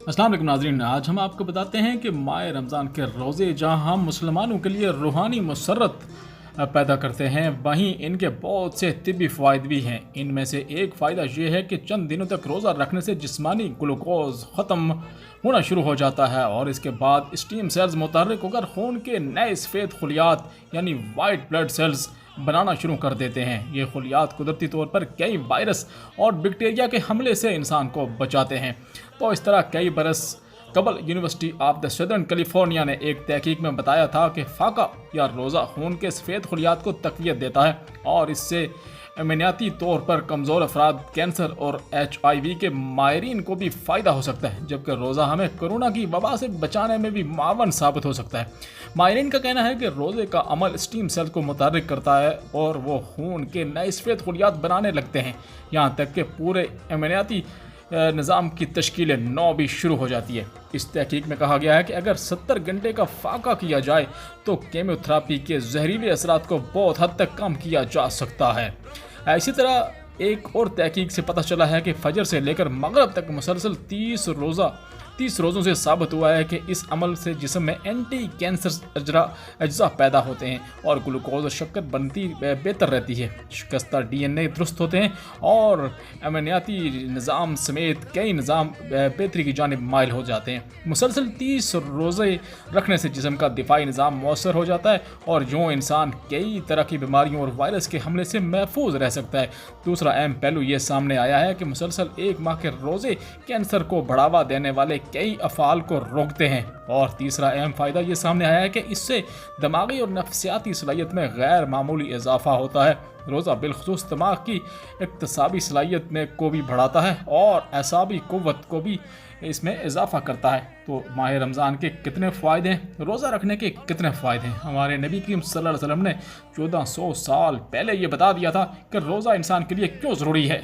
अस्सलाम वालेकुम नाज़रीन, आज हम आपको बताते हैं कि माह रमज़ान के रोज़े जहां हम मुसलमानों के लिए रूहानी मसरत पैदा करते हैं, वहीं इनके बहुत से तिब्बी फ़वाइद भी हैं। इनमें से एक फ़ायदा ये है कि चंद दिनों तक रोज़ा रखने से जिस्मानी ग्लूकोज ख़त्म होना शुरू हो जाता है और इसके बाद स्टीम सेल्स मुतहर्रिक होकर खून के नए सफ़ेद खलियात यानी वाइट ब्लड सेल्स बनाना शुरू कर देते हैं। ये खलियात कुदरती तौर पर कई वायरस और बैक्टीरिया के हमले से इंसान को बचाते हैं। तो इस तरह कई बरस कबल university of the southern California ने एक तहकीक में बताया था कि फाका या रोज़ा खून के सफ़ेद खलियात को तक़वियत देता है और इससे इम्यूनियाती तौर पर कमज़ोर अफराद, कैंसर और HIV के माहिरीन को भी फ़ायदा हो सकता है, जबकि रोज़ा हमें कोरोना की वबा से बचाने में भी मावन साबित हो सकता है। माहिरीन का कहना है कि रोज़े का अमल स्टीम सेल को मुतहर्रिक करता है और वो खून के नए सफ़ेद खलियात बनाने लगते हैं, यहाँ तक कि पूरे इम्यूनियाती निज़ाम की तश्कील नौ भी शुरू हो जाती है। इस तहकीक में कहा गया है कि अगर 70 घंटे का फाका किया जाए तो केमोथेरेपी के जहरीले असरात को बहुत हद तक कम किया जा सकता है। इसी तरह एक और तहकीक से पता चला है कि फजर से लेकर मगरब तक मुसलसल 30 रोज़ों से साबित हुआ है कि इस अमल से जिस्म में एंटी कैंसर अज्जा पैदा होते हैं और ग्लूकोज और शक्कर बनती बेहतर रहती है। शिकस्ता DNA दुरुस्त होते हैं और इम्यूनियाती निज़ाम समेत कई निज़ाम बेहतरी की जानिब माइल हो जाते हैं। मुसलसल 30 रोज़े रखने से जिस्म का दिफाई निज़ाम मौसर हो जाता है और यूँ इंसान कई तरह की बीमारियों और वायरस के हमले से महफूज रह सकता है। दूसरा अहम पहलू ये सामने आया है कि मुसलसल एक माह के रोज़े कैंसर को बढ़ावा देने वाले कई अफ़ाल को रोकते हैं और तीसरा अहम फ़ायदा ये सामने आया है कि इससे दिमागी और नफ्सियाती सलाहियत में गैर मामूली इजाफा होता है। रोज़ा बिलखुसूस दिमाग की इक्तसाबी सलाहियत में को भी बढ़ाता है और एसाबी क़ुव्वत को भी इसमें इजाफा करता है। तो माह रमज़ान के कितने फ़ायदे हैं, रोज़ा रखने के कितने फ़ायदे हैं। हमारे नबी करीम सल्लल्लाहु अलैहि वसल्लम ने 1400 साल पहले ये बता दिया था कि रोज़ा इंसान के लिए क्यों ज़रूरी है।